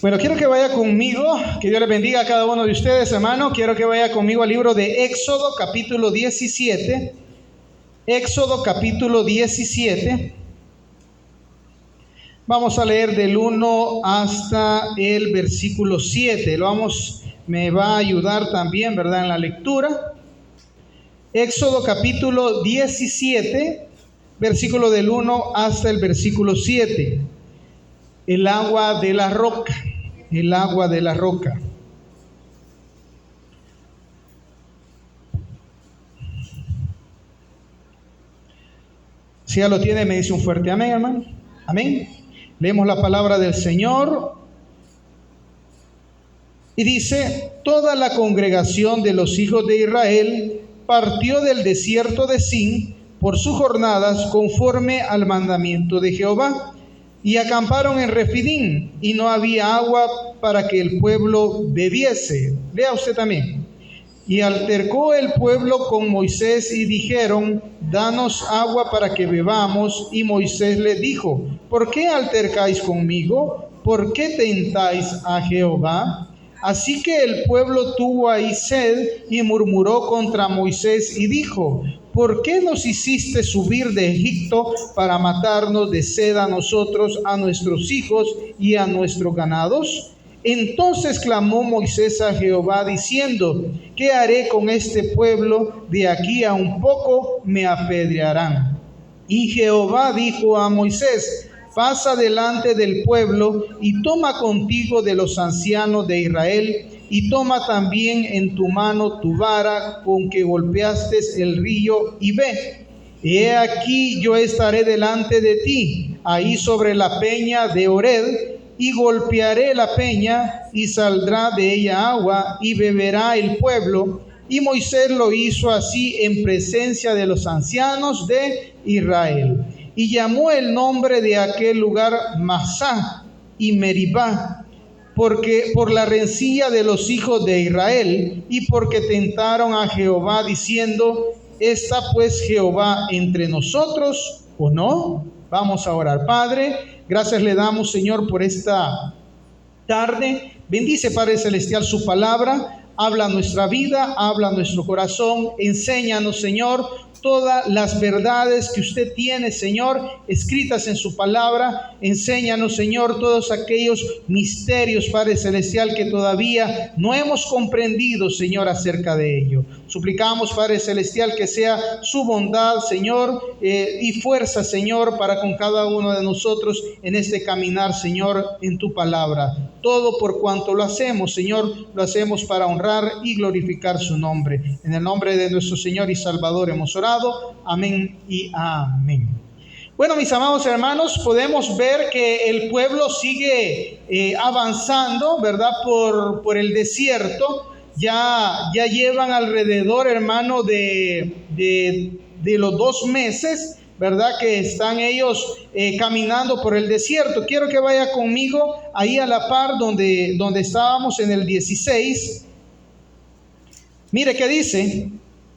Bueno, quiero que vaya conmigo, que Dios les bendiga a cada uno de ustedes, hermano. Quiero que vaya conmigo al libro de Éxodo, capítulo 17. Éxodo, capítulo 17. Vamos a leer del 1 hasta el versículo 7. Me va a ayudar también, ¿verdad?, en la lectura. Éxodo, capítulo 17, versículo del 1 hasta el versículo 7. El agua de la roca. El agua de la roca. Si ya lo tiene, me dice un fuerte amén, hermano. Amén. Leemos la palabra del Señor. Y dice: toda la congregación de los hijos de Israel partió del desierto de Sin por sus jornadas conforme al mandamiento de Jehová. Y acamparon en Refidim, y no había agua para que el pueblo bebiese. Lea usted también. Y altercó el pueblo con Moisés y dijeron: danos agua para que bebamos. Y Moisés le dijo: ¿por qué altercáis conmigo? ¿Por qué tentáis a Jehová? Así que el pueblo tuvo ahí sed y murmuró contra Moisés y dijo: ¿por qué nos hiciste subir de Egipto para matarnos de sed a nosotros, a nuestros hijos y a nuestros ganados? Entonces clamó Moisés a Jehová diciendo: ¿qué haré con este pueblo? De aquí a un poco me apedrearán. Y Jehová dijo a Moisés: pasa delante del pueblo y toma contigo de los ancianos de Israel, y toma también en tu mano tu vara con que golpeaste el río, y ve. He aquí yo estaré delante de ti, ahí sobre la peña de Ored, y golpearé la peña, y saldrá de ella agua, y beberá el pueblo. Y Moisés lo hizo así en presencia de los ancianos de Israel. Y llamó el nombre de aquel lugar Masá y Meribá, porque por la rencilla de los hijos de Israel, y porque tentaron a Jehová diciendo: ¿está pues Jehová entre nosotros o no? Vamos a orar. Padre, gracias le damos, Señor, por esta tarde. Bendice, Padre Celestial, su palabra. Habla nuestra vida, habla nuestro corazón. Enséñanos, Señor, todas las verdades que usted tiene, Señor, escritas en su palabra. Enséñanos, Señor, todos aquellos misterios, Padre Celestial, que todavía no hemos comprendido, Señor, acerca de ello. Suplicamos, Padre Celestial, que sea su bondad, Señor, y fuerza, Señor, para con cada uno de nosotros en este caminar, Señor, en tu palabra. Todo por cuanto lo hacemos, Señor, lo hacemos para honrar y glorificar su nombre. En el nombre de nuestro Señor y Salvador hemos orado. Amén y amén. Bueno, mis amados hermanos, podemos ver que el pueblo sigue avanzando, ¿verdad?, por el desierto. Ya llevan alrededor, hermano, de los 2 meses, ¿verdad?, que están ellos caminando por el desierto. Quiero que vaya conmigo ahí a la par donde estábamos en el 16. Mire qué dice,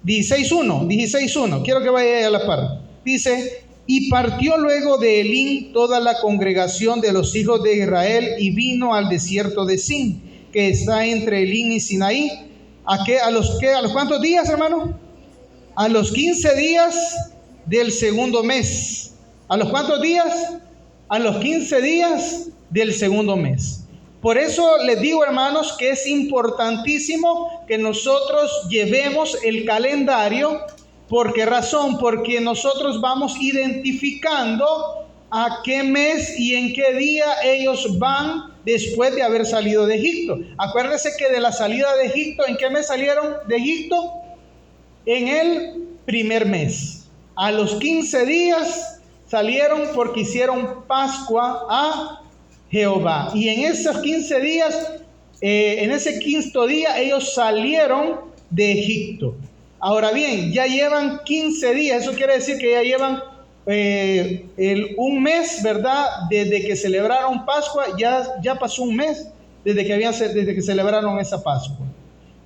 16.1. Quiero que vaya ahí a la par. Dice: y partió luego de Elim toda la congregación de los hijos de Israel y vino al desierto de Sin, que está entre Elim y Sinaí. ¿A los cuántos días, hermano? A los 15 días del segundo mes. ¿A los cuántos días? A los 15 días del segundo mes. Por eso les digo, hermanos, que es importantísimo que nosotros llevemos el calendario. ¿Por qué razón? Porque nosotros vamos identificando a qué mes y en qué día ellos van después de haber salido de Egipto. Acuérdense que de la salida de Egipto, ¿en qué mes salieron de Egipto? En el primer mes. A los 15 días salieron porque hicieron Pascua a Jehová. Y en esos 15 días, en ese 15º día, ellos salieron de Egipto. Ahora bien, ya llevan 15 días. Eso quiere decir que ya llevan un mes, ¿verdad? Desde que celebraron Pascua, ya pasó un mes desde que celebraron esa Pascua.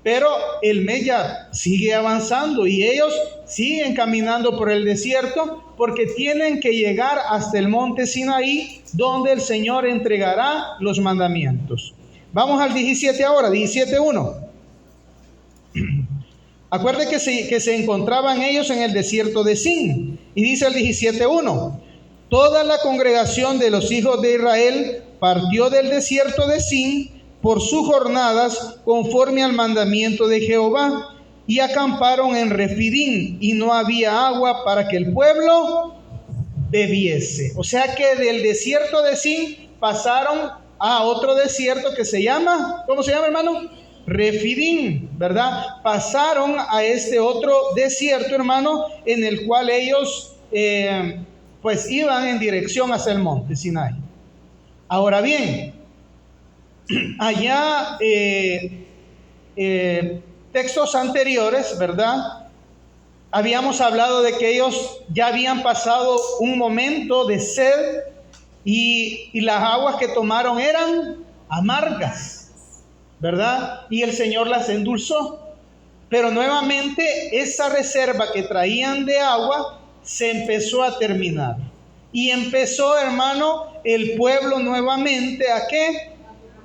Pero el mes ya sigue avanzando y ellos siguen caminando por el desierto porque tienen que llegar hasta el monte Sinaí, donde el Señor entregará los mandamientos. Vamos al 17 ahora, 17:1. Acuerde que se encontraban ellos en el desierto de Sin. Y dice el 17:1: toda la congregación de los hijos de Israel partió del desierto de Sin por sus jornadas conforme al mandamiento de Jehová, y acamparon en Refidim, y no había agua para que el pueblo bebiese. O sea que del desierto de Sin pasaron a otro desierto que se llama, ¿cómo se llama, hermano? Refidim, ¿verdad? Pasaron a este otro desierto, hermano, en el cual ellos pues iban en dirección hacia el monte Sinai. Ahora bien, allá textos anteriores, ¿verdad? Habíamos hablado de que ellos ya habían pasado un momento de sed y las aguas que tomaron eran amargas, ¿verdad? Y el Señor las endulzó. Pero nuevamente esa reserva que traían de agua se empezó a terminar. Y empezó, hermano, el pueblo nuevamente ¿a qué?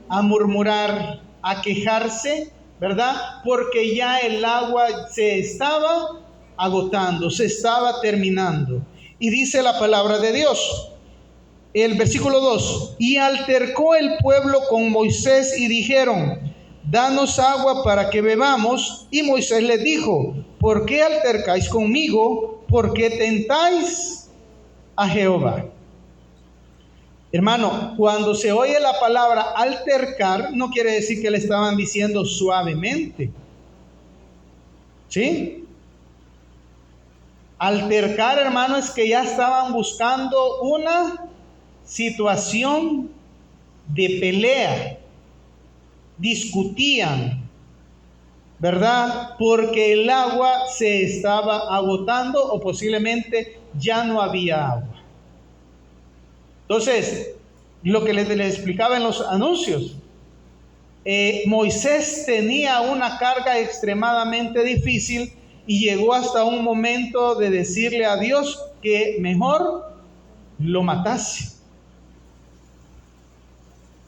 A murmurar, a quejarse, ¿verdad? Porque ya el agua se estaba agotando, se estaba terminando. Y dice la palabra de Dios, el versículo 2: y altercó el pueblo con Moisés y dijeron: danos agua para que bebamos. Y Moisés les dijo: ¿por qué altercáis conmigo? ¿Por qué tentáis a Jehová? Hermano, cuando se oye la palabra altercar, no quiere decir que le estaban diciendo suavemente. ¿Sí? Altercar, hermano, es que ya estaban buscando una situación de pelea. Discutían, ¿verdad? Porque el agua se estaba agotando o posiblemente ya no había agua. Entonces, lo que les explicaba en los anuncios, Moisés tenía una carga extremadamente difícil y llegó hasta un momento de decirle a Dios que mejor lo matase,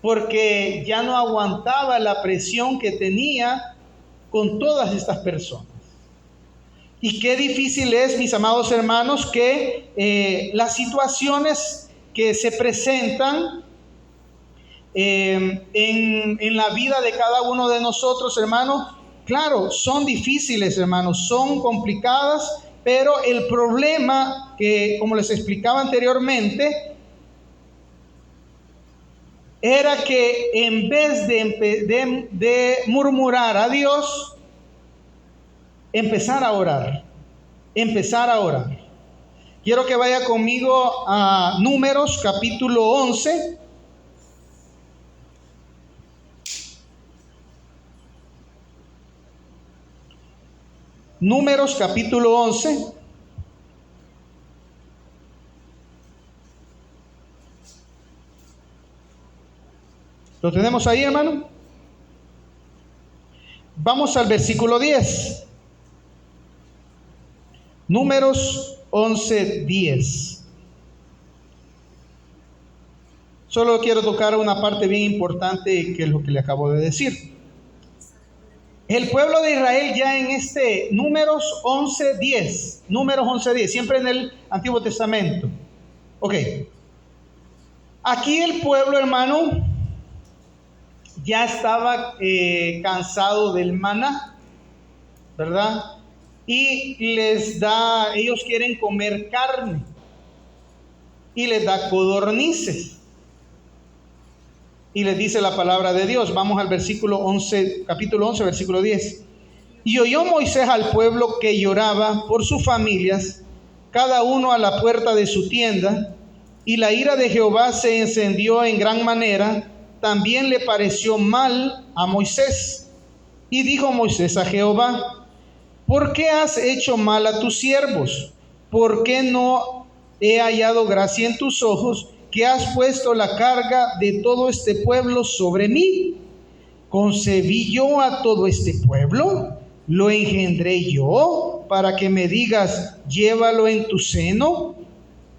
porque ya no aguantaba la presión que tenía con todas estas personas. Y qué difícil es, mis amados hermanos, que las situaciones que se presentan en la vida de cada uno de nosotros, hermanos, claro, son difíciles, hermanos, son complicadas, pero el problema que, como les explicaba anteriormente, era que en vez de murmurar a Dios, empezar a orar. Quiero que vaya conmigo a Números capítulo 11. Números capítulo 11. ¿Lo tenemos ahí, hermano? Vamos al versículo 10. Números 11:10. Solo quiero tocar una parte bien importante que es lo que le acabo de decir. El pueblo de Israel ya en Números 11:10, siempre en el Antiguo Testamento. Ok. Aquí el pueblo, hermano, ya estaba cansado del maná, ¿verdad? Y ellos quieren comer carne y les da codornices. Y les dice la palabra de Dios. Vamos al versículo 11, capítulo 11, versículo 10. Y oyó Moisés al pueblo que lloraba por sus familias, cada uno a la puerta de su tienda, y la ira de Jehová se encendió en gran manera. También le pareció mal a Moisés. Y dijo Moisés a Jehová: ¿por qué has hecho mal a tus siervos? ¿Por qué no he hallado gracia en tus ojos, que has puesto la carga de todo este pueblo sobre mí? ¿concebí yo a todo este pueblo? ¿Lo engendré yo para que me digas, llévalo en tu seno?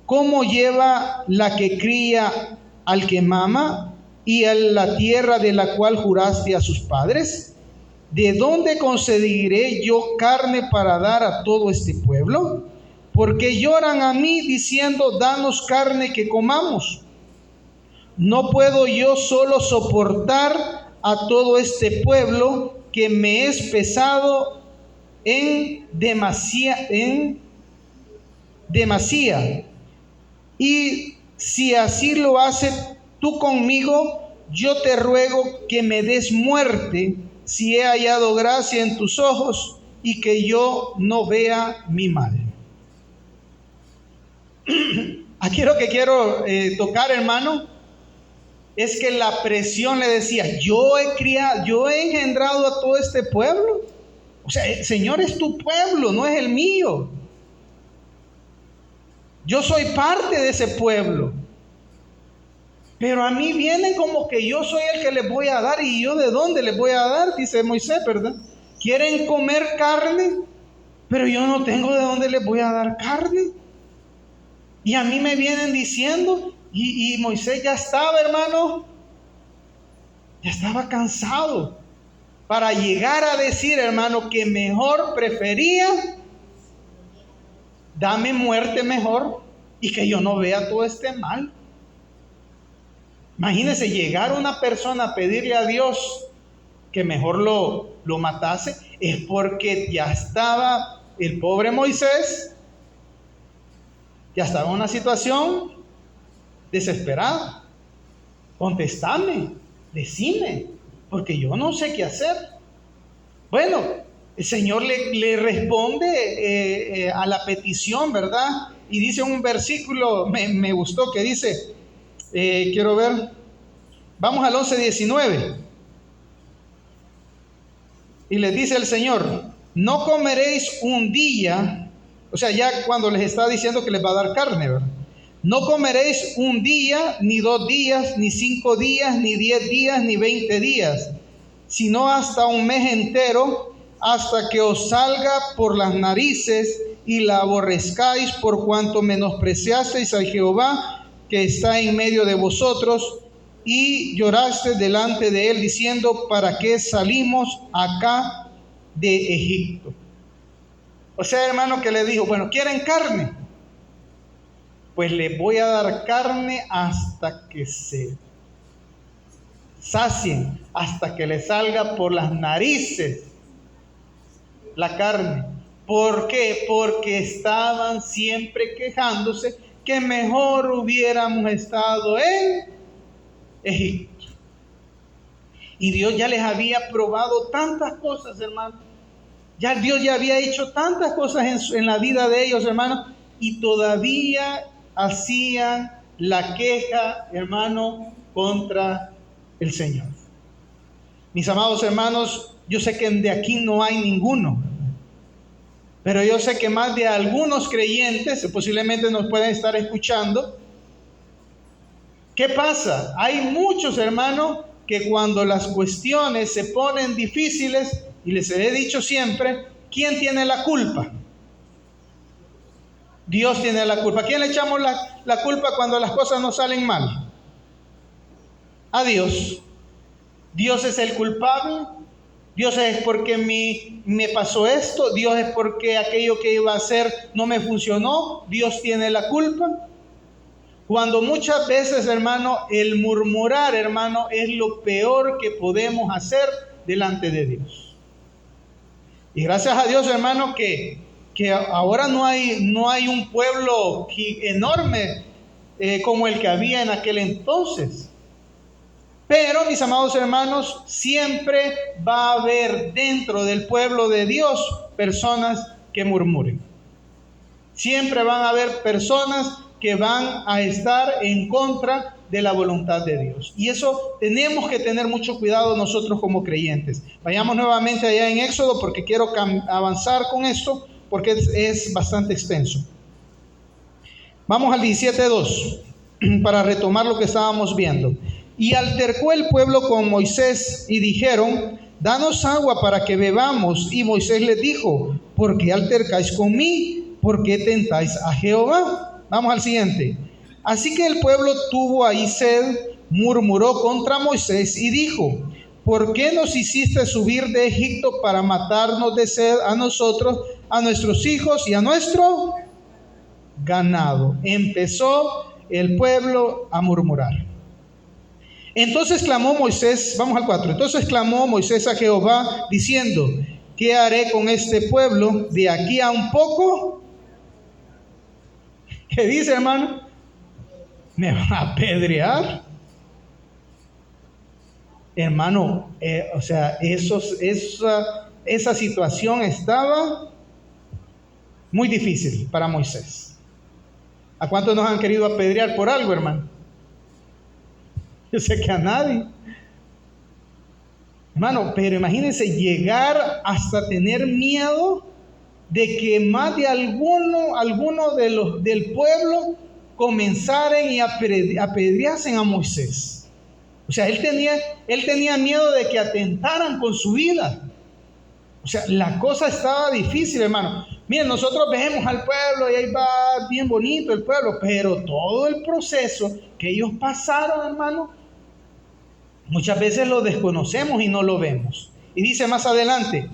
¿Cómo lleva la que cría al que mama y a la tierra de la cual juraste a sus padres? ¿De dónde conseguiré yo carne para dar a todo este pueblo? Porque lloran a mí diciendo, danos carne que comamos. ¿No puedo yo solo soportar a todo este pueblo que me es pesado en demasía? Y si así lo haces tú conmigo, yo te ruego que me des muerte si he hallado gracia en tus ojos y que yo no vea mi mal. Aquí lo que quiero tocar, hermano, es que la presión le decía, yo he engendrado a todo este pueblo. O sea, Señor, es tu pueblo, no es el mío. Yo soy parte de ese pueblo. Pero a mí vienen como que yo soy el que les voy a dar. ¿Y yo de dónde les voy a dar? Dice Moisés, ¿verdad? Quieren comer carne, pero yo no tengo de dónde les voy a dar carne. Y a mí me vienen diciendo, y Moisés ya estaba, hermano, ya estaba cansado para llegar a decir, hermano, que mejor prefería, dame muerte mejor y que yo no vea todo este mal. Imagínense llegar una persona a pedirle a Dios que mejor lo matase, es porque ya estaba el pobre Moisés, ya estaba en una situación desesperada. Contestame, decime, porque yo no sé qué hacer. Bueno, el Señor le responde a la petición, ¿verdad? Y dice un versículo, me gustó, que dice, quiero ver, vamos al 11:19. Y les dice el Señor, no comeréis un día, o sea, ya cuando les está diciendo que les va a dar carne, ¿verdad? No comeréis un día, ni 2 días, ni 5 días, ni 10 días, ni 20 días, sino hasta un mes entero, hasta que os salga por las narices y la aborrezcáis, por cuanto menospreciasteis a Jehová que está en medio de vosotros, y lloraste delante de él diciendo, ¿para qué salimos acá de Egipto? O sea, hermano, que le dijo, bueno, ¿quieren carne? Pues les voy a dar carne hasta que se sacien, hasta que les salga por las narices la carne. ¿Por qué? Porque estaban siempre quejándose que mejor hubiéramos estado en Egipto. Y Dios ya les había probado tantas cosas, hermano. Ya Dios ya había hecho tantas cosas en la vida de ellos, hermano, y todavía hacían la queja, hermano, contra el Señor. Mis amados hermanos, yo sé que de aquí no hay ninguno, pero yo sé que más de algunos creyentes posiblemente nos pueden estar escuchando. ¿Qué pasa? Hay muchos, hermanos, que cuando las cuestiones se ponen difíciles, y les he dicho siempre, ¿quién tiene la culpa? Dios tiene la culpa. ¿A quién le echamos la culpa cuando las cosas no salen mal? A Dios. Dios es el culpable. Dios es porque me pasó esto. Dios es porque aquello que iba a hacer no me funcionó. Dios tiene la culpa. Cuando muchas veces, hermano, el murmurar, hermano, es lo peor que podemos hacer delante de Dios. Y gracias a Dios, hermano, que ahora no hay un pueblo enorme como el que había en aquel entonces. Pero, mis amados hermanos, siempre va a haber dentro del pueblo de Dios personas que murmuren. Siempre van a haber personas que van a estar en contra de la voluntad de Dios. Y eso tenemos que tener mucho cuidado nosotros como creyentes. Vayamos nuevamente allá en Éxodo porque quiero avanzar con esto porque es bastante extenso. Vamos al 17:2 para retomar lo que estábamos viendo. Y altercó el pueblo con Moisés y dijeron: danos agua para que bebamos. Y Moisés les dijo: ¿por qué altercáis con mí? ¿Por qué tentáis a Jehová? Vamos al siguiente. Así que el pueblo tuvo ahí sed, murmuró contra Moisés y dijo: ¿por qué nos hiciste subir de Egipto para matarnos de sed a nosotros, a nuestros hijos y a nuestro ganado? Empezó el pueblo a murmurar. Entonces clamó Moisés, vamos al 4. Entonces clamó Moisés a Jehová diciendo: ¿qué haré con este pueblo de aquí a un poco? ¿Qué dice, hermano? ¿Me van a apedrear? Hermano, esa situación estaba muy difícil para Moisés. ¿A cuántos nos han querido apedrear por algo, hermano? Yo sé que a nadie. Hermano, pero imagínense llegar hasta tener miedo de que más de alguno del pueblo comenzaran y apedreasen a Moisés. O sea, él tenía miedo de que atentaran con su vida. O sea, la cosa estaba difícil, hermano. Miren, nosotros vemos al pueblo y ahí va bien bonito el pueblo, pero todo el proceso que ellos pasaron, hermano, muchas veces lo desconocemos y no lo vemos. Y dice más adelante: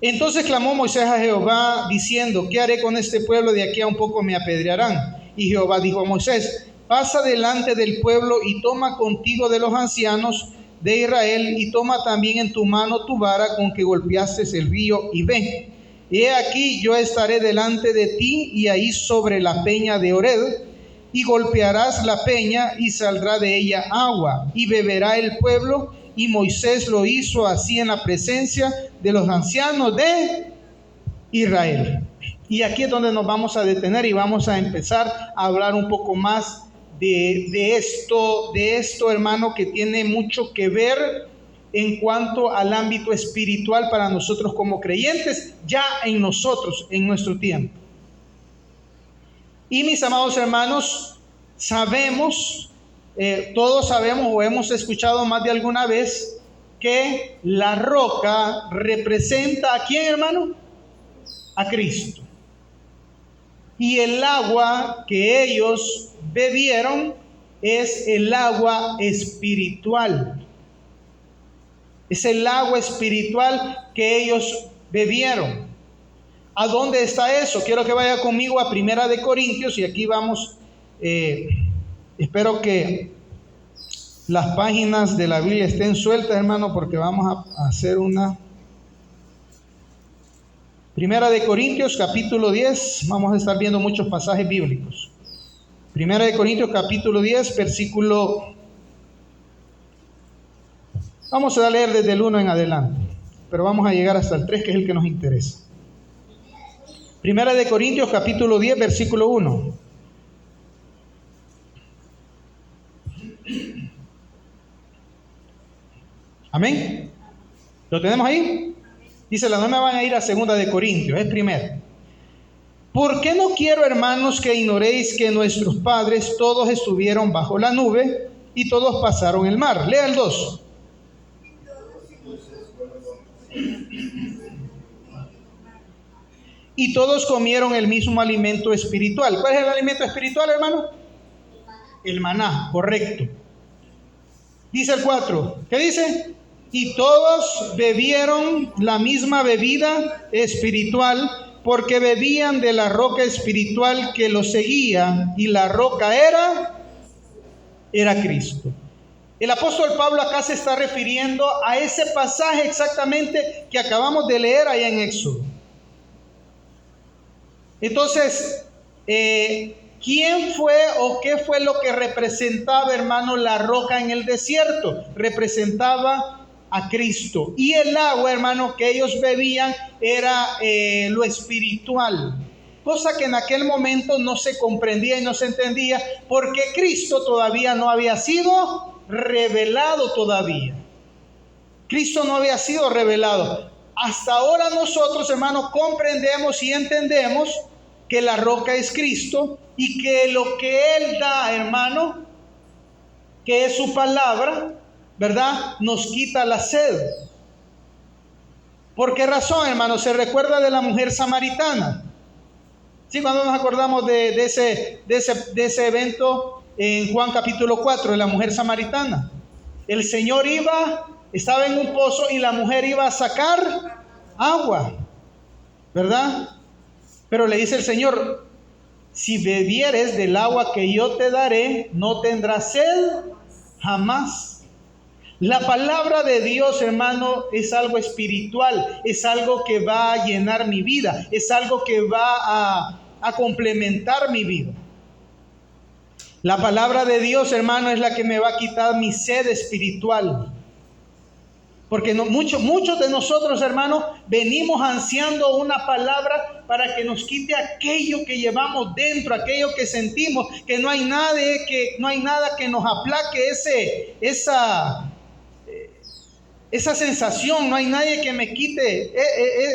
entonces clamó Moisés a Jehová diciendo: ¿qué haré con este pueblo? De aquí a un poco me apedrearán. Y Jehová dijo a Moisés: pasa delante del pueblo y toma contigo de los ancianos de Israel, y toma también en tu mano tu vara con que golpeaste el río, y ve. He aquí yo estaré delante de ti, y ahí sobre la peña de Ored, y golpearás la peña, y saldrá de ella agua, y beberá el pueblo. Y Moisés lo hizo así en la presencia de los ancianos de Israel. Y aquí es donde nos vamos a detener y vamos a empezar a hablar un poco más de esto, hermano, que tiene mucho que ver en cuanto al ámbito espiritual para nosotros como creyentes, ya en nosotros, en nuestro tiempo. Y mis amados hermanos, todos sabemos o hemos escuchado más de alguna vez que la roca representa ¿a quién, hermano? A Cristo. Y el agua que ellos bebieron es el agua espiritual. Es el agua espiritual que ellos bebieron. ¿A dónde está eso? Quiero que vaya conmigo a 1 Corintios, y aquí vamos. Espero que las páginas de la Biblia estén sueltas, hermano, porque vamos a hacer una. 1 Corintios capítulo 10, vamos a estar viendo muchos pasajes bíblicos. 1 Corintios capítulo 10, versículo. Vamos a leer desde el 1 en adelante, pero vamos a llegar hasta el 3, que es el que nos interesa. 1 Corintios capítulo 10, versículo 1. Amén. ¿Lo tenemos ahí? Dice, no me van a ir a 2 Corintios, es primero. ¿Por qué no quiero, hermanos, que ignoréis que nuestros padres todos estuvieron bajo la nube y todos pasaron el mar? Lea el 2. Y todos comieron el mismo alimento espiritual. ¿Cuál es el alimento espiritual, hermano? El maná, correcto. Dice el 4. ¿Qué dice? Y todos bebieron la misma bebida espiritual, porque bebían de la roca espiritual que los seguía, y la roca era Cristo. El apóstol Pablo acá se está refiriendo a ese pasaje exactamente que acabamos de leer allá en Éxodo. Entonces, ¿quién fue o qué fue lo que representaba, hermano, la roca en el desierto? Representaba a Cristo. Y el agua, hermano, que ellos bebían era lo espiritual. Cosa que en aquel momento no se comprendía y no se entendía, porque Cristo todavía no había sido revelado todavía. Cristo no había sido revelado. Hasta ahora nosotros, hermanos, comprendemos y entendemos que la roca es Cristo y que lo que Él da, hermano, que es su palabra, ¿verdad?, nos quita la sed. ¿Por qué razón, hermano? Se recuerda de la mujer samaritana. Sí, cuando nos acordamos de ese evento en Juan capítulo 4, de la mujer samaritana. El Señor estaba en un pozo y la mujer iba a sacar agua, ¿verdad? Pero le dice el Señor: si bebieres del agua que yo te daré, no tendrás sed jamás. La palabra de Dios, hermano, es algo espiritual, es algo que va a llenar mi vida, es algo que va a complementar mi vida. La palabra de Dios, hermano, es la que me va a quitar mi sed espiritual. Porque muchos de nosotros, hermanos, venimos ansiando una palabra para que nos quite aquello que llevamos dentro, aquello que sentimos, que no hay nada que nos aplaque esa sensación, no hay nadie que me quite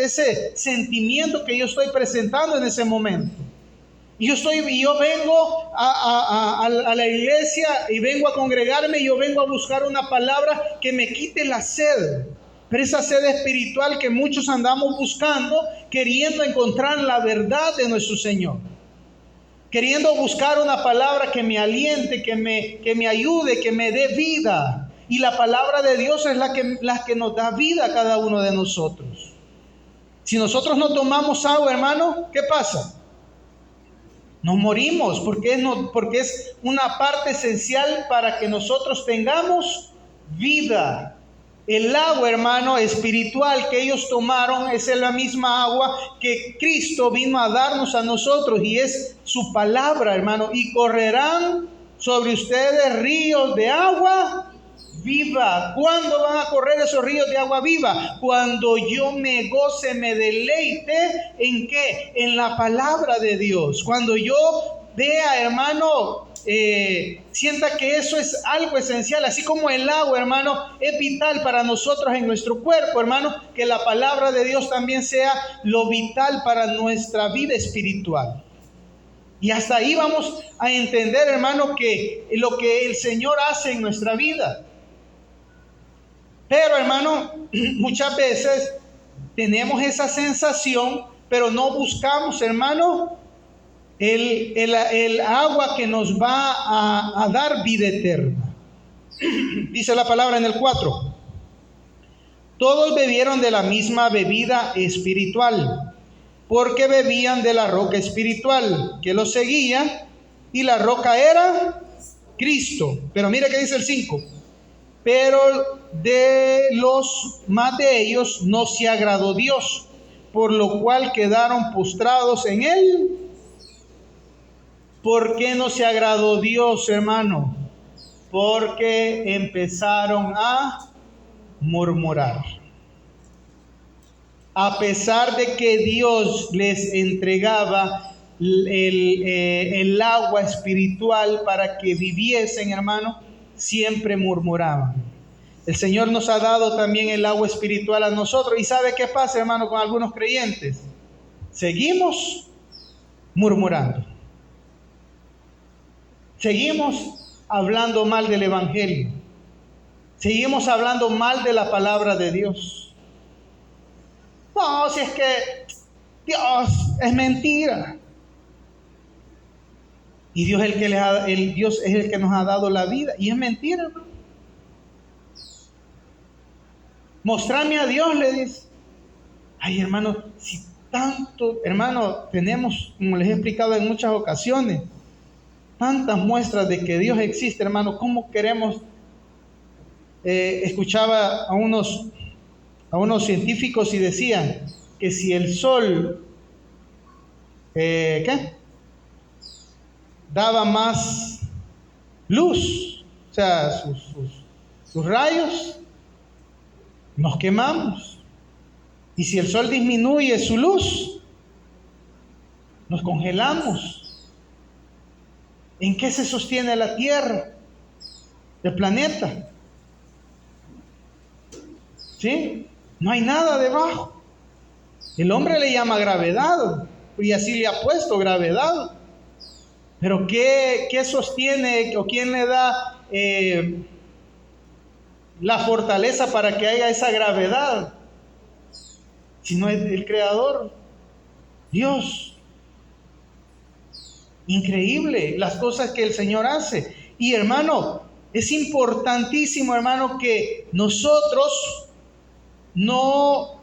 ese sentimiento que yo estoy presentando en ese momento. Y yo vengo a la iglesia y vengo a congregarme y yo vengo a buscar una palabra que me quite la sed. Pero esa sed espiritual que muchos andamos buscando, queriendo encontrar la verdad de nuestro Señor. Queriendo buscar una palabra que me aliente, que me ayude, que me dé vida. Y la palabra de Dios es la que nos da vida a cada uno de nosotros. Si nosotros no tomamos agua, hermano, ¿qué pasa? Nos morimos porque es una parte esencial para que nosotros tengamos vida. El agua, hermano, espiritual que ellos tomaron es la misma agua que Cristo vino a darnos a nosotros y es su palabra, hermano. Y correrán sobre ustedes ríos de agua viva. ¿Cuándo van a correr esos ríos de agua viva? Cuando yo me goce, me deleite, ¿en qué? En la palabra de Dios. Cuando yo vea, hermano, sienta que eso es algo esencial, así como el agua, hermano, es vital para nosotros en nuestro cuerpo, hermano, que la palabra de Dios también sea lo vital para nuestra vida espiritual. Y hasta ahí vamos a entender, hermano, que lo que el Señor hace en nuestra vida. Pero, hermano, muchas veces tenemos esa sensación, pero no buscamos, hermano, el agua que nos va a dar vida eterna. Dice la palabra en el 4. Todos bebieron de la misma bebida espiritual, porque bebían de la roca espiritual que los seguía, y la roca era Cristo. Pero mira que dice el 5. Pero de los más de ellos no se agradó Dios, por lo cual quedaron postrados en él. ¿Por qué no se agradó Dios, hermano? Porque empezaron a murmurar. A pesar de que Dios les entregaba el agua espiritual para que viviesen, hermano, siempre murmuraban. El Señor nos ha dado también el agua espiritual a nosotros. ¿Y sabe qué pasa, hermano, con algunos creyentes? Seguimos murmurando. Seguimos hablando mal del Evangelio. Seguimos hablando mal de la palabra de Dios. No, si es que Dios es mentira. Y Dios es el que nos ha dado la vida. Y es mentira, hermano. Mostrame a Dios, le dice. Ay, hermano, si tanto, hermano, tenemos, como les he explicado en muchas ocasiones, tantas muestras de que Dios existe, hermano. ¿Cómo queremos? Escuchaba a unos científicos y decían que si el sol daba más luz, o sea, sus rayos, nos quemamos. Y si el sol disminuye su luz, nos congelamos. ¿En qué se sostiene la Tierra, el planeta? ¿Sí? No hay nada debajo. El hombre le llama gravedad, y así le ha puesto gravedad. Pero ¿qué sostiene o quién le da la fortaleza para que haya esa gravedad? Si no es el Creador, Dios. Increíble las cosas que el Señor hace. Y hermano, es importantísimo, hermano, que nosotros no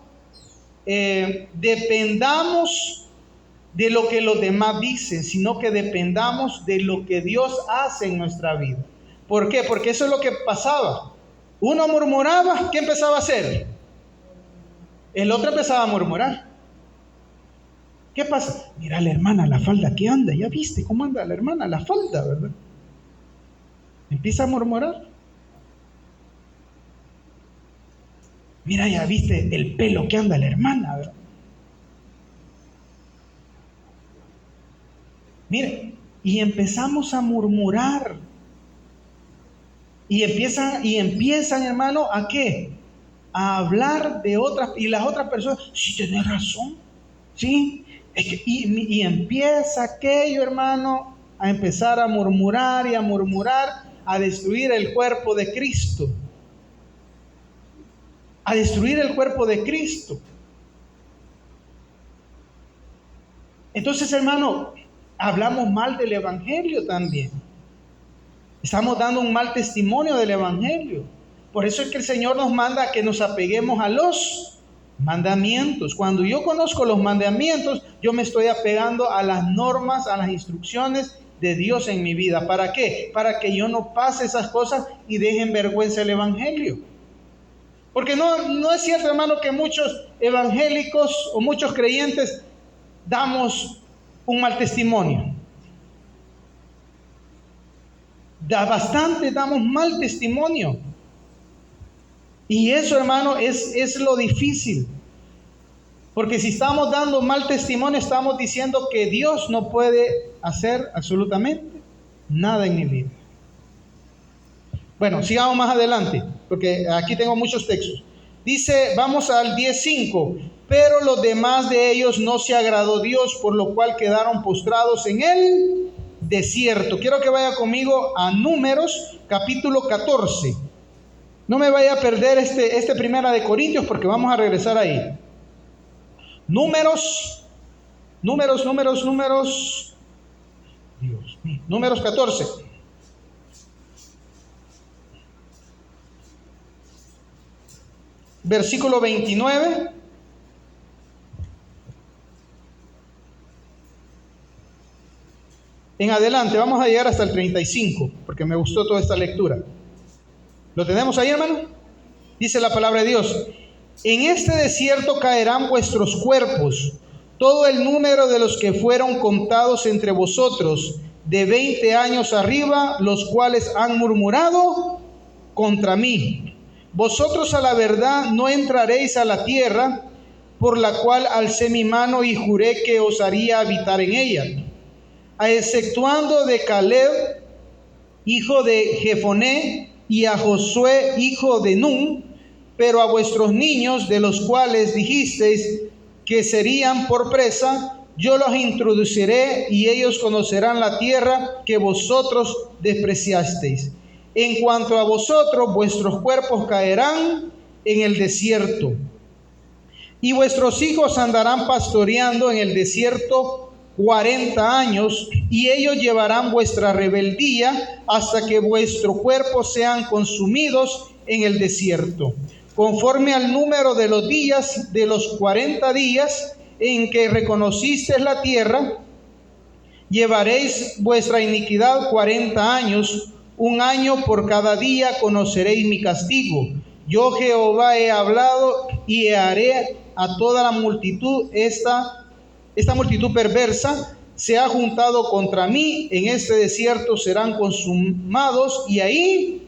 dependamos de lo que los demás dicen, sino que dependamos de lo que Dios hace en nuestra vida. ¿Por qué? Porque eso es lo que pasaba. Uno murmuraba, ¿qué empezaba a hacer? El otro empezaba a murmurar. ¿Qué pasa? Mira la hermana, la falda que anda, ya viste cómo anda la hermana, la falda, ¿verdad? Empieza a murmurar. Mira, ya viste el pelo que anda la hermana, ¿verdad? Mire, y empezamos a murmurar. Y empiezan, hermano, ¿a qué? A hablar de otras, y las otras personas, sí, tenés razón, sí. Y empieza aquello, hermano, a empezar a murmurar y a murmurar, a destruir el cuerpo de Cristo. A destruir el cuerpo de Cristo. Entonces, hermano, hablamos mal del Evangelio también. Estamos dando un mal testimonio del Evangelio. Por eso es que el Señor nos manda a que nos apeguemos a los mandamientos. Cuando yo conozco los mandamientos, yo me estoy apegando a las normas, a las instrucciones de Dios en mi vida. ¿Para qué? Para que yo no pase esas cosas y deje en vergüenza el Evangelio. Porque no es cierto, hermano, que muchos evangélicos o muchos creyentes damos un mal testimonio. Bastante damos mal testimonio. Y eso, hermano, es lo difícil. Porque si estamos dando mal testimonio, estamos diciendo que Dios no puede hacer absolutamente nada en mi vida. Bueno, sigamos más adelante, porque aquí tengo muchos textos. Dice, vamos al 10:5. Pero los demás de ellos no se agradó Dios, por lo cual quedaron postrados en el desierto. Quiero que vaya conmigo a Números, capítulo 14. No me vaya a perder este Primera de Corintios, porque vamos a regresar ahí. Números 14. Versículo 29. En adelante, vamos a llegar hasta el 35, porque me gustó toda esta lectura. ¿Lo tenemos ahí, hermano? Dice la palabra de Dios: en este desierto caerán vuestros cuerpos, todo el número de los que fueron contados entre vosotros, de 20 años arriba, los cuales han murmurado contra mí. Vosotros a la verdad no entraréis a la tierra, por la cual alcé mi mano y juré que os haría habitar en ella, exceptuando de Caleb, hijo de Jefoné, y a Josué, hijo de Nun, pero a vuestros niños, de los cuales dijisteis que serían por presa, yo los introduciré y ellos conocerán la tierra que vosotros despreciasteis. En cuanto a vosotros, vuestros cuerpos caerán en el desierto, y vuestros hijos andarán pastoreando en el desierto 40 años, y ellos llevarán vuestra rebeldía hasta que vuestro cuerpo sean consumidos en el desierto. Conforme al número de los días, de los 40 días en que reconocisteis la tierra, llevaréis vuestra iniquidad 40 años, un año por cada día conoceréis mi castigo. Yo Jehová he hablado y haré a toda la multitud esta multitud perversa se ha juntado contra mí, en este desierto serán consumados y ahí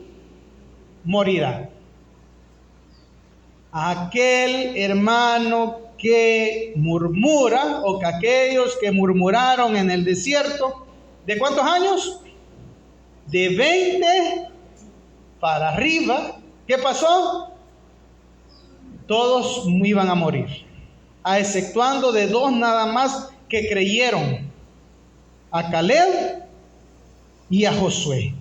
morirá. Aquel hermano que murmura, o que aquellos que murmuraron en el desierto, ¿de cuántos años? De 20 para arriba. ¿Qué pasó? Todos iban a morir, a exceptuando de 2 nada más que creyeron, a Caleb y a Josué.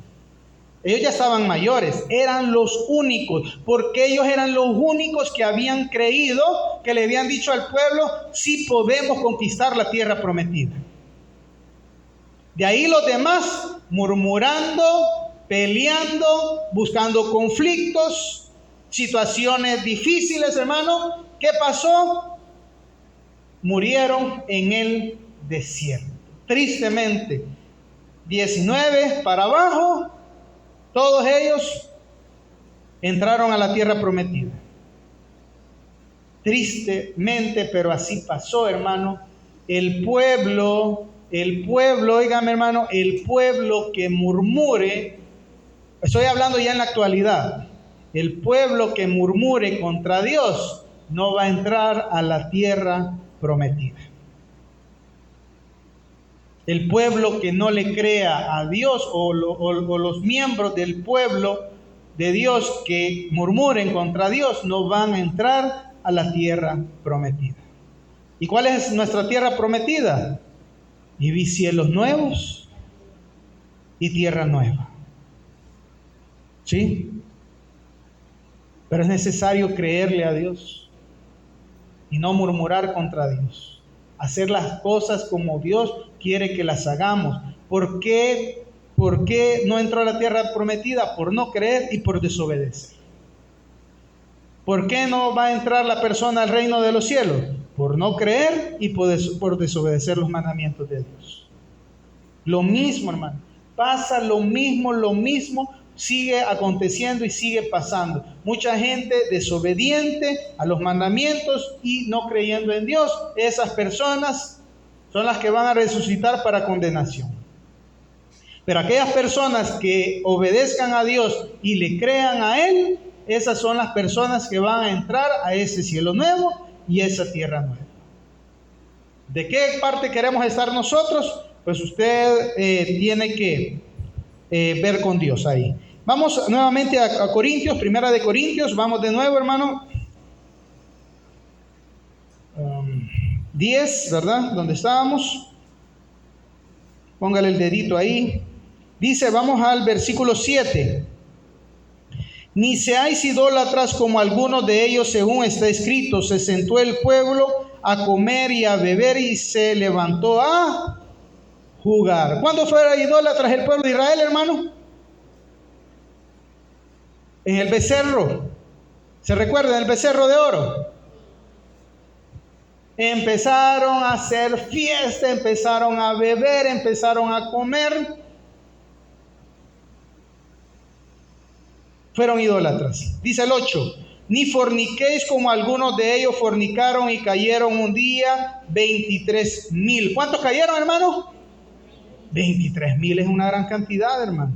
Ellos ya estaban mayores, eran los únicos, porque ellos eran los únicos que habían creído, que le habían dicho al pueblo, sí podemos conquistar la tierra prometida. De ahí los demás murmurando, peleando, buscando conflictos, situaciones difíciles, hermano. ¿Qué pasó? Murieron en el desierto. Tristemente, 19 para abajo, todos ellos entraron a la tierra prometida. Tristemente, pero así pasó, hermano. El pueblo, óigame, hermano, el pueblo que murmure, estoy hablando ya en la actualidad, el pueblo que murmure contra Dios no va a entrar a la tierra prometida. El pueblo que no le crea a Dios o los miembros del pueblo de Dios que murmuren contra Dios no van a entrar a la tierra prometida. ¿Y cuál es nuestra tierra prometida? Y vi cielos nuevos y tierra nueva. ¿Sí? Pero es necesario creerle a Dios y no murmurar contra Dios. Hacer las cosas como Dios quiere que las hagamos. ¿Por qué no entró a la tierra prometida? Por no creer y por desobedecer. ¿Por qué no va a entrar la persona al reino de los cielos? Por no creer y por desobedecer los mandamientos de Dios. Lo mismo, hermano. Pasa lo mismo, sigue aconteciendo y sigue pasando. Mucha gente desobediente a los mandamientos y no creyendo en Dios. Esas personas son las que van a resucitar para condenación. Pero aquellas personas que obedezcan a Dios y le crean a Él, esas son las personas que van a entrar a ese cielo nuevo y esa tierra nueva. ¿De qué parte queremos estar nosotros? Pues usted tiene que ver con Dios ahí. Vamos nuevamente a Corintios, Primera de Corintios, vamos de nuevo, hermano. 10, ¿verdad? ¿Dónde estábamos? Póngale el dedito ahí. Dice, vamos al versículo 7. Ni seáis idólatras como algunos de ellos, según está escrito, se sentó el pueblo a comer y a beber y se levantó a jugar. ¿Cuándo fueron idólatras el pueblo de Israel, hermano? En el becerro. ¿Se recuerdan el becerro de oro? Empezaron a hacer fiesta, empezaron a beber, empezaron a comer. Fueron idólatras. Dice el 8. Ni forniquéis como algunos de ellos fornicaron y cayeron un día 23,000. ¿Cuántos cayeron, hermano? 23,000 es una gran cantidad, hermano.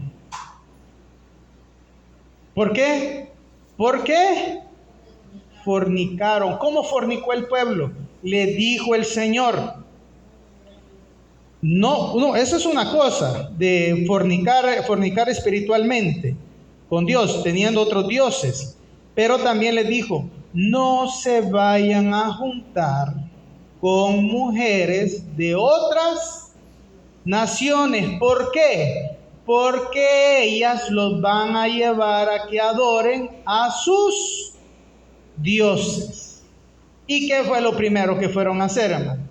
¿Por qué? ¿Por qué? Fornicaron. ¿Cómo fornicó el pueblo? Le dijo el Señor. No, eso es una cosa de fornicar espiritualmente con Dios, teniendo otros dioses. Pero también les dijo, no se vayan a juntar con mujeres de otras naciones. ¿Por qué? Porque ellas los van a llevar a que adoren a sus dioses. ¿Y qué fue lo primero que fueron a hacer, hermano?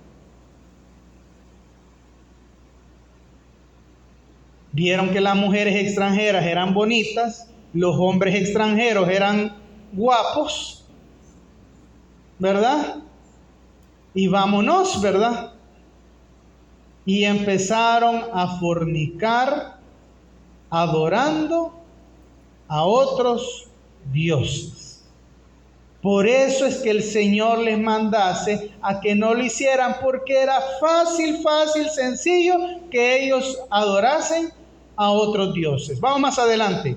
Vieron que las mujeres extranjeras eran bonitas, los hombres extranjeros eran guapos, ¿verdad? Y vámonos, ¿verdad? Y empezaron a fornicar, adorando a otros dioses. Por eso es que el Señor les mandase a que no lo hicieran, porque era fácil, sencillo que ellos adorasen a otros dioses. Vamos más adelante.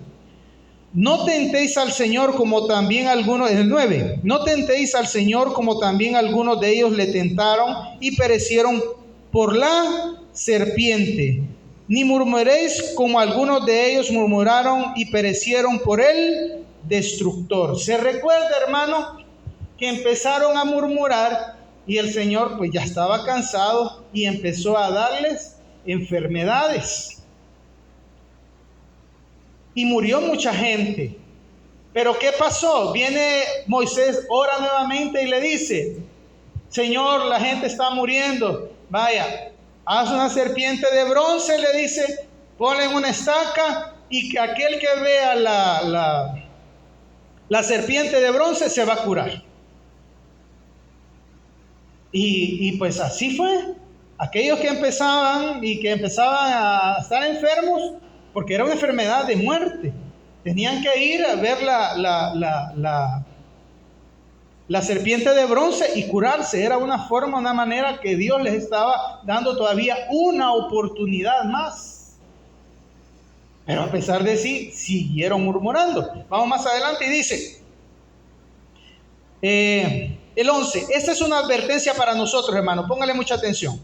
No tentéis al Señor como también algunos, en el 9, no tentéis al Señor como también algunos de ellos le tentaron y perecieron por la serpiente. Ni murmuréis como algunos de ellos murmuraron y perecieron por el destructor. Se recuerda, hermano, que empezaron a murmurar y el Señor pues ya estaba cansado y empezó a darles enfermedades. y murió mucha gente. Pero ¿qué pasó? Viene Moisés, ora nuevamente y le dice: Señor, la gente está muriendo. Vaya, haz una serpiente de bronce, le dice, ponle en una estaca, y que aquel que vea la serpiente de bronce se va a curar. Y pues así fue. Aquellos que empezaban a estar enfermos, porque era una enfermedad de muerte, tenían que ir a ver la serpiente de bronce y curarse. Era una forma, una manera que Dios les estaba dando todavía una oportunidad más. Pero a pesar de sí, siguieron murmurando. Vamos más adelante y dice, el 11, esta es una advertencia para nosotros, hermanos, póngale mucha atención.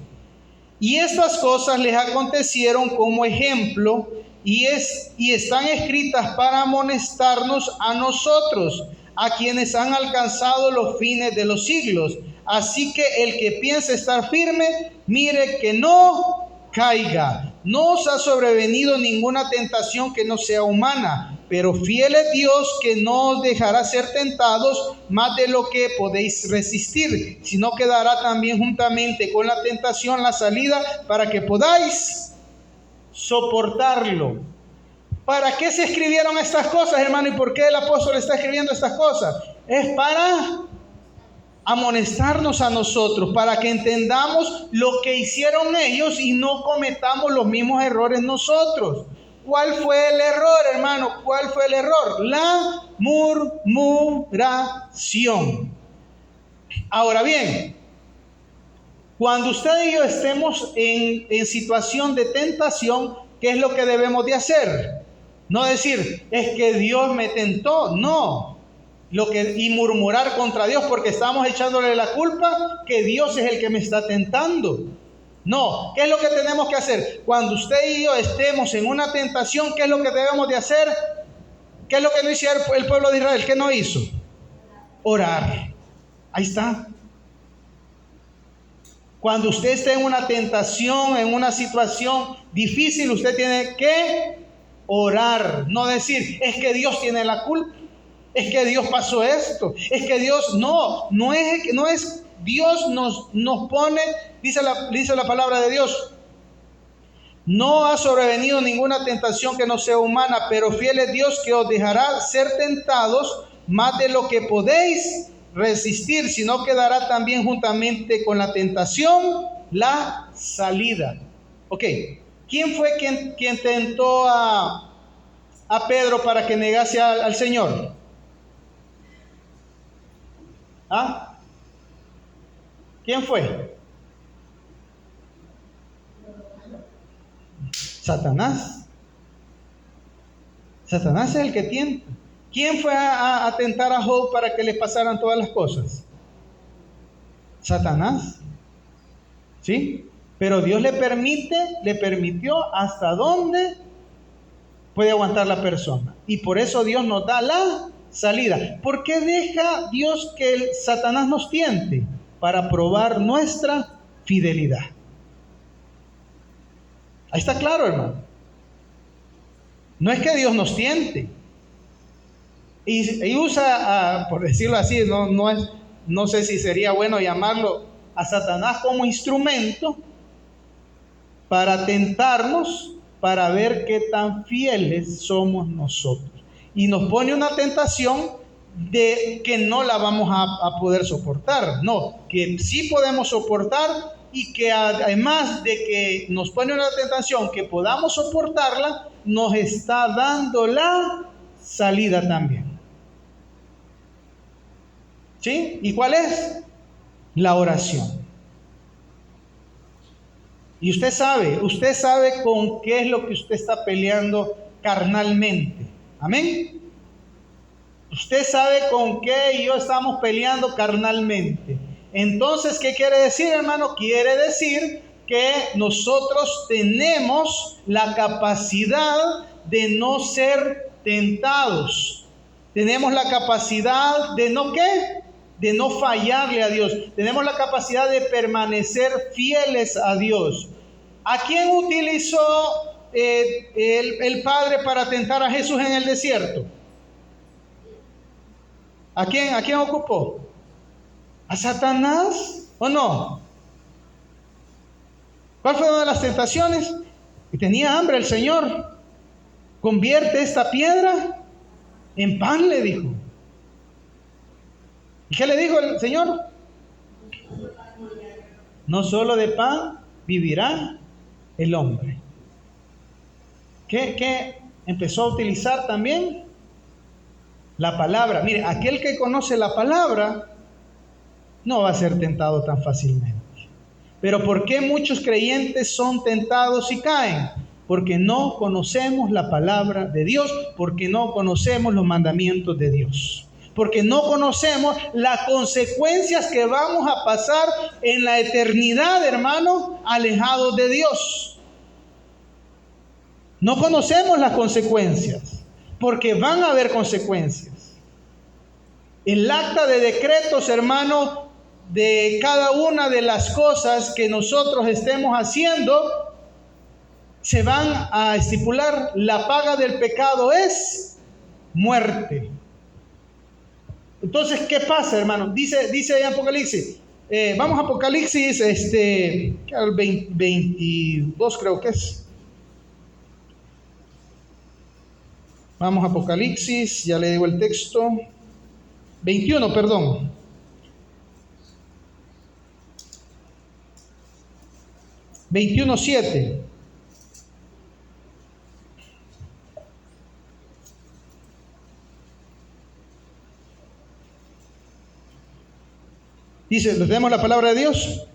Y estas cosas les acontecieron como ejemplo y están escritas para amonestarnos a nosotros, a quienes han alcanzado los fines de los siglos. Así que el que piense estar firme, mire que no caiga. No os ha sobrevenido ninguna tentación que no sea humana, pero fiel es Dios, que no os dejará ser tentados más de lo que podéis resistir, sino que dará también juntamente con la tentación la salida para que podáis soportarlo. ¿Para qué se escribieron estas cosas, hermano? ¿Y por qué el apóstol está escribiendo estas cosas? Es para amonestarnos a nosotros, para que entendamos lo que hicieron ellos y no cometamos los mismos errores nosotros. ¿Cuál fue el error, hermano? ¿Cuál fue el error? La murmuración. Ahora bien, cuando usted y yo estemos en situación de tentación, ¿qué es lo que debemos de hacer? No decir, es que Dios me tentó, no. Y murmurar contra Dios porque estamos echándole la culpa que Dios es el que me está tentando. No, ¿qué es lo que tenemos que hacer? Cuando usted y yo estemos en una tentación, ¿qué es lo que debemos de hacer? ¿Qué es lo que no hizo el pueblo de Israel? ¿Qué no hizo? Orar. Ahí está. Cuando usted esté en una tentación, en una situación difícil, usted tiene que orar. No decir, es que Dios tiene la culpa. Es que Dios pasó esto. Es que Dios no es Dios nos pone, dice la palabra de Dios. No ha sobrevenido ninguna tentación que no sea humana, pero fiel es Dios, que os dejará ser tentados más de lo que podéis resistir, sino que dará también juntamente con la tentación la salida. Ok, ¿quién fue quien tentó a Pedro para que negase al Señor? ¿Ah? ¿Quién fue? Satanás. Satanás es el que tienta. ¿Quién fue a tentar a Job para que le pasaran todas las cosas? Satanás. ¿Sí? Pero Dios le permitió hasta dónde puede aguantar la persona. Y por eso Dios nos da la salida. ¿Por qué deja Dios que Satanás nos tiente? Para probar nuestra fidelidad. Ahí está claro, hermano. No es que Dios nos tiente. Y usa, por decirlo así, no sé si sería bueno llamarlo a Satanás como instrumento para tentarnos, para ver qué tan fieles somos nosotros. Y nos pone una tentación de que no la vamos a poder soportar. No, que sí podemos soportar, y que además de que nos pone una tentación que podamos soportarla, nos está dando la salida también. ¿Sí? ¿Y cuál es? La oración. Y usted sabe con qué es lo que usted está peleando carnalmente. Amén. Usted sabe con qué y yo estamos peleando carnalmente. Entonces, ¿qué quiere decir, hermano? Quiere decir que nosotros tenemos la capacidad de no ser tentados. Tenemos la capacidad de no ¿qué? De no fallarle a Dios. Tenemos la capacidad de permanecer fieles a Dios. ¿A quién utilizó el Padre para tentar a Jesús en el desierto? ¿A quién ocupó? ¿A Satanás o no? ¿Cuál fue una de las tentaciones? Que tenía hambre el Señor. Convierte esta piedra en pan, le dijo. ¿Y qué le dijo el Señor? No solo de pan vivirá el hombre. ¿Qué empezó a utilizar también? La palabra. Mire, aquel que conoce la palabra no va a ser tentado tan fácilmente. Pero ¿por qué muchos creyentes son tentados y caen? Porque no conocemos la palabra de Dios, porque no conocemos los mandamientos de Dios, porque no conocemos las consecuencias que vamos a pasar en la eternidad, hermano, alejados de Dios. No conocemos las consecuencias, porque van a haber consecuencias. El acta de decretos, hermano, de cada una de las cosas que nosotros estemos haciendo, se van a estipular. La paga del pecado es muerte. Entonces, ¿qué pasa, hermano? Dice ahí en Apocalipsis. Vamos a Apocalipsis, el 22 creo que es. Vamos a Apocalipsis, ya le digo el texto. 21, perdón. (21:7). Dice, ¿les demos la palabra de Dios?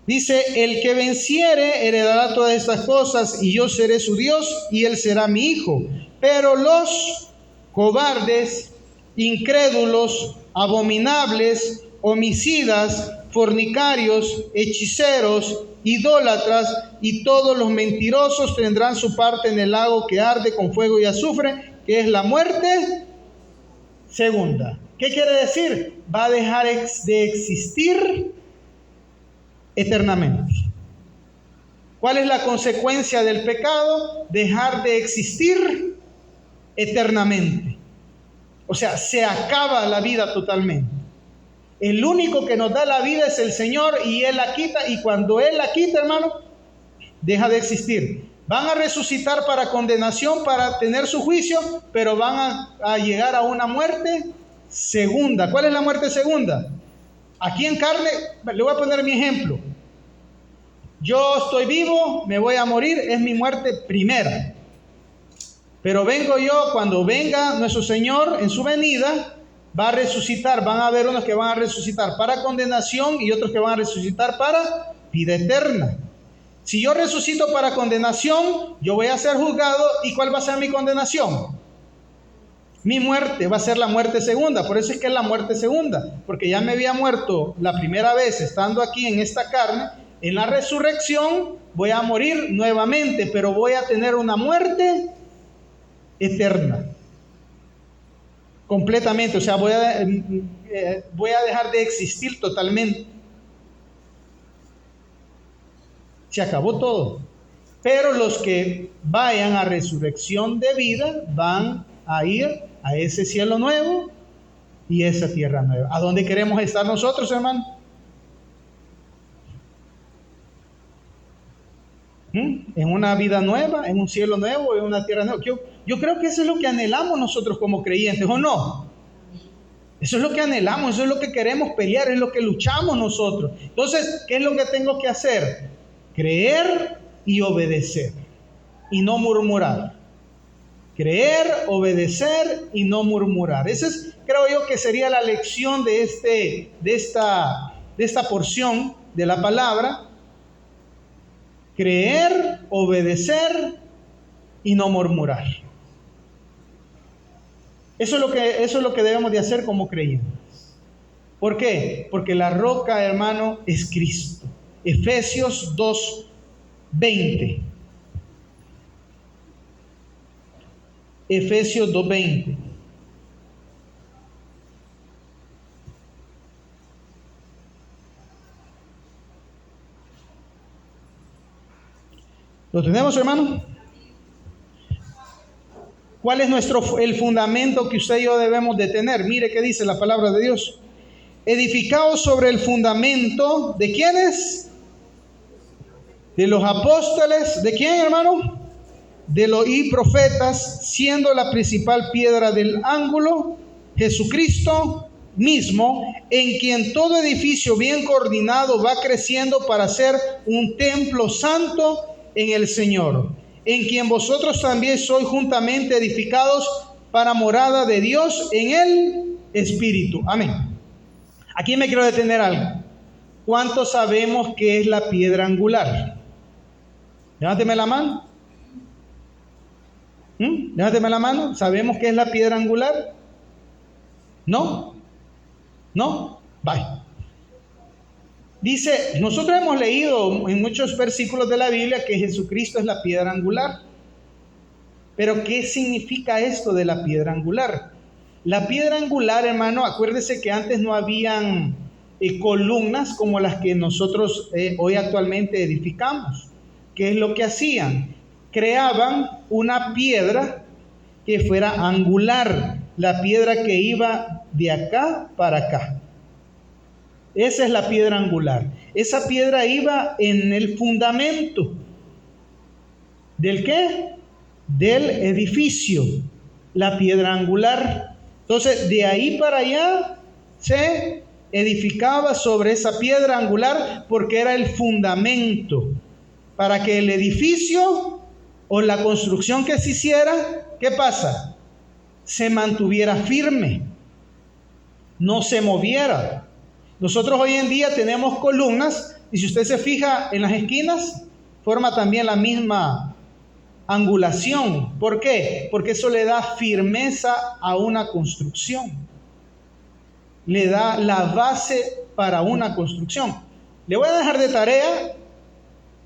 Dice, el que venciere heredará todas estas cosas, y yo seré su Dios, y él será mi hijo. Pero los cobardes, incrédulos, abominables, homicidas, fornicarios, hechiceros, idólatras y todos los mentirosos tendrán su parte en el lago que arde con fuego y azufre, que es la muerte segunda. ¿Qué quiere decir? Va a dejar de existir eternamente. ¿Cuál es la consecuencia del pecado? Dejar de existir eternamente. O sea, se acaba la vida totalmente. El único que nos da la vida es el Señor, y Él la quita, y cuando Él la quita, hermano, deja de existir. Van a resucitar para condenación, para tener su juicio, pero van a llegar a una muerte segunda. ¿Cuál es la muerte segunda? Aquí en carne, le voy a poner mi ejemplo. Yo estoy vivo, me voy a morir, es mi muerte primera. Pero vengo yo, cuando venga nuestro Señor en su venida, va a resucitar. Van a haber unos que van a resucitar para condenación y otros que van a resucitar para vida eterna. Si yo resucito para condenación, yo voy a ser juzgado. ¿Y cuál va a ser mi condenación? Mi muerte va a ser la muerte segunda. Por eso es que es la muerte segunda, porque ya me había muerto la primera vez estando aquí en esta carne. En la resurrección voy a morir nuevamente, pero voy a tener una muerte eterna. Completamente, o sea, voy a dejar de existir totalmente. Se acabó todo. Pero los que vayan a resurrección de vida van a ir a ese cielo nuevo y esa tierra nueva. ¿A dónde queremos estar nosotros, hermano? ¿En una vida nueva, en un cielo nuevo, en una tierra nueva? Yo creo que eso es lo que anhelamos nosotros como creyentes, ¿o no? Eso es lo que anhelamos, eso es lo que queremos pelear, es lo que luchamos nosotros. Entonces, ¿qué es lo que tengo que hacer? Creer y obedecer, y no murmurar. Creer, obedecer y no murmurar. Esa es, creo yo, que sería la lección de esta porción de la palabra. Creer, obedecer y no murmurar. Eso es lo que debemos de hacer como creyentes. ¿Por qué? Porque la roca, hermano, es Cristo. Efesios 2:20. Efesios 2:20. ¿Lo tenemos, hermano? ¿Cuál es el fundamento que usted y yo debemos de tener? Mire qué dice la palabra de Dios. Edificados sobre el fundamento, ¿de quiénes? De los apóstoles. ¿De quién, hermano? De los profetas, siendo la principal piedra del ángulo Jesucristo mismo, en quien todo edificio bien coordinado va creciendo para ser un templo santo en el Señor, en quien vosotros también sois juntamente edificados para morada de Dios en el Espíritu. Amén. Aquí me quiero detener algo. ¿Cuántos sabemos qué es la piedra angular? Levánteme la mano. Levánteme la mano. ¿Sabemos qué es la piedra angular? ¿No? ¿No? Vaya. Dice, nosotros hemos leído en muchos versículos de la Biblia que Jesucristo es la piedra angular. Pero ¿qué significa esto de la piedra angular? La piedra angular, hermano, acuérdese que antes no habían columnas como las que nosotros hoy actualmente edificamos. ¿Qué es lo que hacían? Creaban una piedra que fuera angular, la piedra que iba de acá para acá. Esa es la piedra angular. Esa piedra iba en el fundamento. ¿Del qué? Del edificio. La piedra angular. Entonces, de ahí para allá se edificaba sobre esa piedra angular porque era el fundamento para que el edificio o la construcción que se hiciera, ¿qué pasa? Se mantuviera firme, no se moviera. Nosotros hoy en día tenemos columnas y si usted se fija en las esquinas, forma también la misma angulación. ¿Por qué? Porque eso le da firmeza a una construcción. Le da la base para una construcción. Le voy a dejar de tarea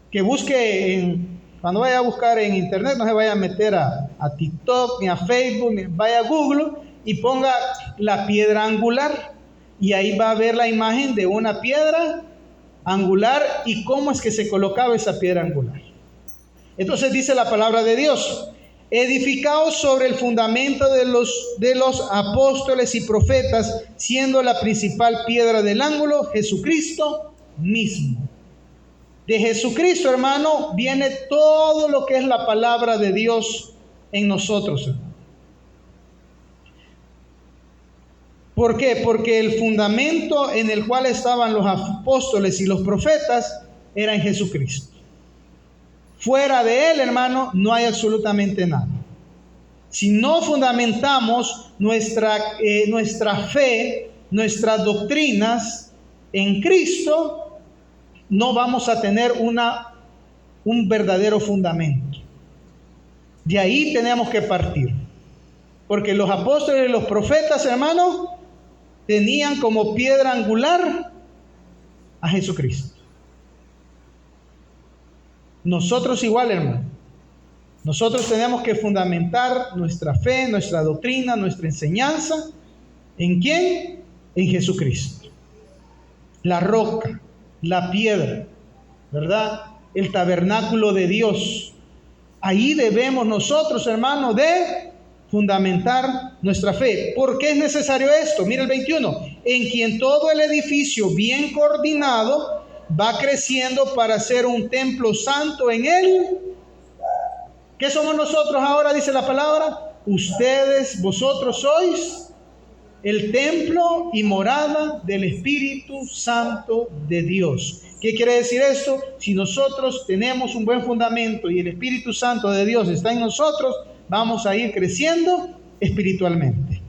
que busque, cuando vaya a buscar en internet, no se vaya a meter a TikTok, ni a Facebook, ni vaya a Google y ponga la piedra angular. Y ahí va a ver la imagen de una piedra angular y cómo es que se colocaba esa piedra angular. Entonces dice la palabra de Dios, edificados sobre el fundamento de los apóstoles y profetas, siendo la principal piedra del ángulo Jesucristo mismo. De Jesucristo, hermano, viene todo lo que es la palabra de Dios en nosotros, hermano. ¿Por qué? Porque el fundamento en el cual estaban los apóstoles y los profetas era en Jesucristo. Fuera de Él, hermano, no hay absolutamente nada. Si no fundamentamos nuestra fe, nuestras doctrinas en Cristo, no vamos a tener un verdadero fundamento. De ahí tenemos que partir. Porque los apóstoles y los profetas, hermano, tenían como piedra angular a Jesucristo. Nosotros igual, hermano. Nosotros tenemos que fundamentar nuestra fe, nuestra doctrina, nuestra enseñanza. ¿En quién? En Jesucristo. La roca, la piedra, ¿verdad? El tabernáculo de Dios. Ahí debemos nosotros, hermano, de fundamentar nuestra fe. ¿Por qué es necesario esto? Mira el 21. En quien todo el edificio bien coordinado va creciendo para ser un templo santo en él. ¿Qué somos nosotros ahora? Dice la palabra. Vosotros sois el templo y morada del Espíritu Santo de Dios. ¿Qué quiere decir esto? Si nosotros tenemos un buen fundamento y el Espíritu Santo de Dios está en nosotros, vamos a ir creciendo espiritualmente.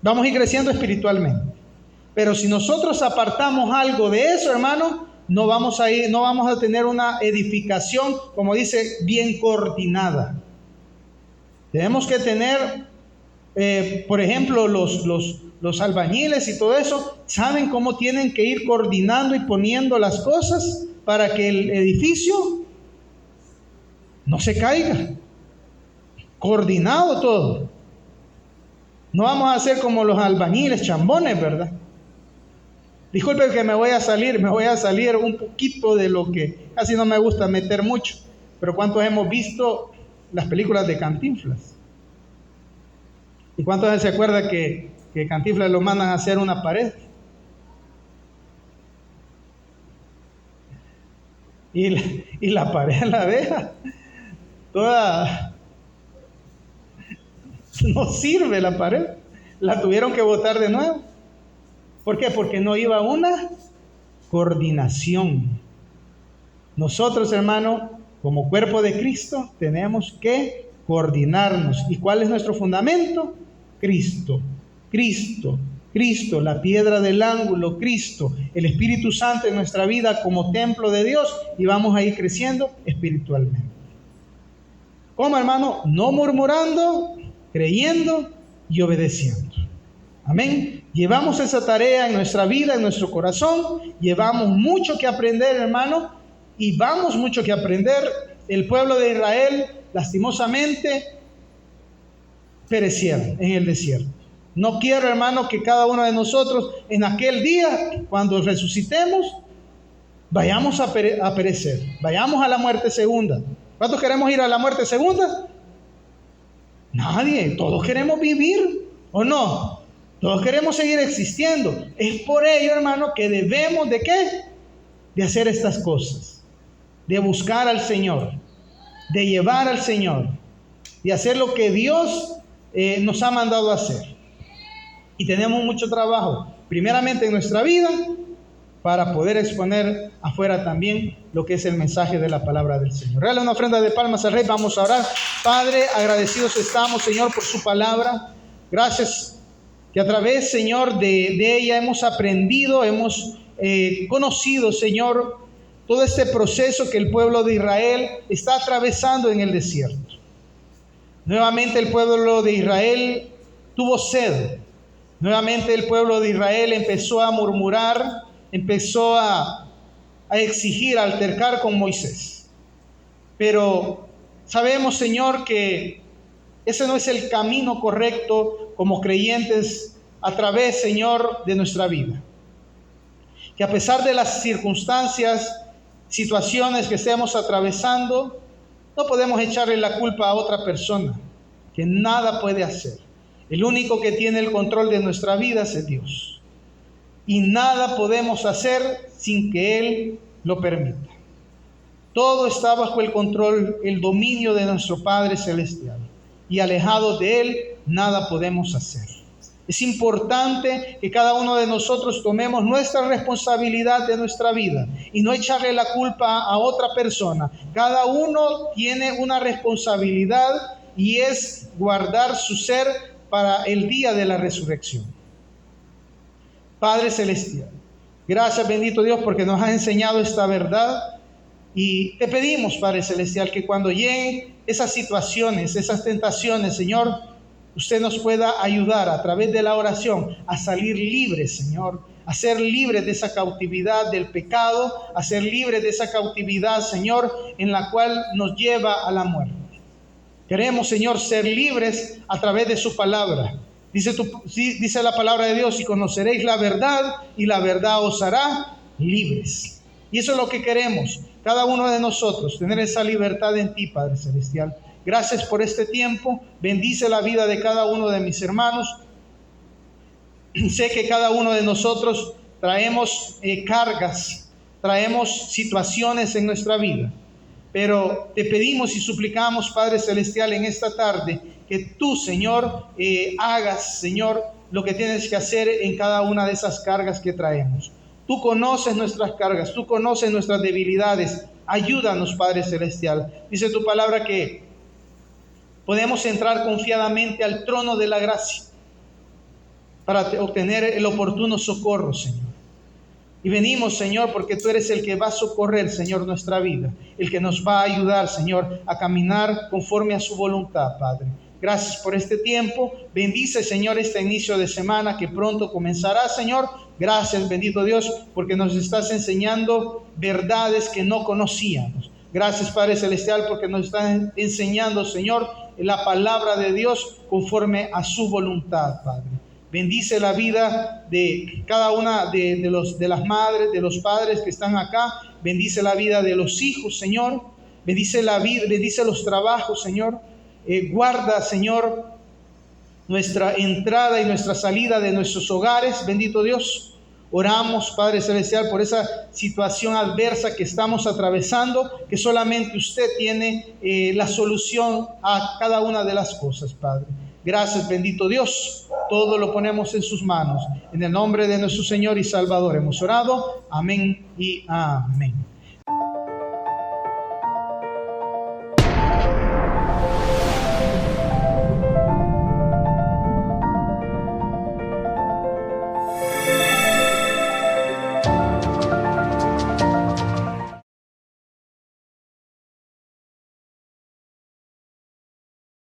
Vamos a ir creciendo espiritualmente. Pero si nosotros apartamos algo de eso, hermano, no vamos a tener una edificación, como dice, bien coordinada. Tenemos que tener, por ejemplo, los albañiles y todo eso, saben cómo tienen que ir coordinando y poniendo las cosas para que el edificio no se caiga. Coordinado todo. No vamos a hacer como los albañiles chambones, ¿verdad? Disculpen que me voy a salir un poquito de lo que casi no me gusta meter mucho, pero ¿cuántos hemos visto las películas de Cantinflas? ¿Y cuántos se acuerdan que Cantinflas lo mandan a hacer una pared? Y la pared la deja toda, no sirve la pared, la tuvieron que botar de nuevo. ¿Por qué? Porque no iba una coordinación. Nosotros, hermano, como cuerpo de Cristo, tenemos que coordinarnos. ¿Y cuál es nuestro fundamento? Cristo, Cristo, Cristo, la piedra del ángulo, Cristo, el Espíritu Santo en nuestra vida como templo de Dios, y vamos a ir creciendo espiritualmente. ¿Cómo, hermano? No murmurando, creyendo y obedeciendo. Amén. Llevamos esa tarea en nuestra vida, en nuestro corazón. Llevamos mucho que aprender, hermano, y vamos mucho que aprender. El pueblo de Israel, lastimosamente, perecieron en el desierto. No quiero, hermano, que cada uno de nosotros en aquel día, cuando resucitemos, vayamos a perecer, vayamos a la muerte segunda. ¿Cuántos queremos ir a la muerte segunda? Nadie. Todos queremos vivir, ¿o no? Todos queremos seguir existiendo. Es por ello, hermano, que debemos ¿de qué? De hacer estas cosas, de buscar al Señor, de llevar al Señor, de hacer lo que Dios nos ha mandado a hacer. Y tenemos mucho trabajo, primeramente en nuestra vida, para poder exponer afuera también lo que es el mensaje de la palabra del Señor. Regala una ofrenda de palmas al Rey, vamos a orar. Padre, agradecidos estamos, Señor, por su palabra. Gracias que a través, Señor, de ella hemos aprendido, hemos conocido, Señor, todo este proceso que el pueblo de Israel está atravesando en el desierto. Nuevamente el pueblo de Israel tuvo sed. Nuevamente el pueblo de Israel empezó a murmurar, empezó a exigir, a altercar con Moisés. Pero sabemos, Señor, que ese no es el camino correcto como creyentes a través, Señor, de nuestra vida. Que a pesar de las circunstancias, situaciones que estemos atravesando, no podemos echarle la culpa a otra persona, que nada puede hacer. El único que tiene el control de nuestra vida es Dios. Y nada podemos hacer sin que Él lo permita. Todo está bajo el control, el dominio de nuestro Padre Celestial. Y alejados de Él, nada podemos hacer. Es importante que cada uno de nosotros tomemos nuestra responsabilidad de nuestra vida y no echarle la culpa a otra persona. Cada uno tiene una responsabilidad y es guardar su ser para el día de la resurrección. Padre Celestial, gracias, bendito Dios, porque nos has enseñado esta verdad. Y te pedimos, Padre Celestial, que cuando lleguen esas situaciones, esas tentaciones, Señor, usted nos pueda ayudar a través de la oración a salir libres, Señor, a ser libres de esa cautividad del pecado, a ser libres de esa cautividad, Señor, en la cual nos lleva a la muerte. Queremos, Señor, ser libres a través de su palabra. Dice la palabra de Dios: y conoceréis la verdad, y la verdad os hará libres. Y eso es lo que queremos, cada uno de nosotros, tener esa libertad en ti, Padre Celestial. Gracias por este tiempo. Bendice la vida de cada uno de mis hermanos. Sé que cada uno de nosotros traemos cargas, traemos situaciones en nuestra vida. Pero te pedimos y suplicamos, Padre Celestial, en esta tarde, que tú, Señor, hagas, Señor, lo que tienes que hacer en cada una de esas cargas que traemos. Tú conoces nuestras cargas, tú conoces nuestras debilidades. Ayúdanos, Padre Celestial. Dice tu palabra que podemos entrar confiadamente al trono de la gracia para obtener el oportuno socorro, Señor. Y venimos, Señor, porque tú eres el que va a socorrer, Señor, nuestra vida, el que nos va a ayudar, Señor, a caminar conforme a su voluntad, Padre. Gracias por este tiempo. Bendice, Señor, este inicio de semana que pronto comenzará, Señor. Gracias, bendito Dios, porque nos estás enseñando verdades que no conocíamos. Gracias, Padre Celestial, porque nos están enseñando, Señor, la palabra de Dios conforme a su voluntad, Padre. Bendice la vida de cada una de las madres, de los padres que están acá. Bendice la vida de los hijos, Señor. Bendice la vida, bendice los trabajos, Señor. Guarda, Señor, nuestra entrada y nuestra salida de nuestros hogares. Bendito Dios. Oramos, Padre Celestial, por esa situación adversa que estamos atravesando, que solamente usted tiene la solución a cada una de las cosas, Padre. Gracias, bendito Dios. Todo lo ponemos en sus manos. En el nombre de nuestro Señor y Salvador hemos orado. Amén y amén.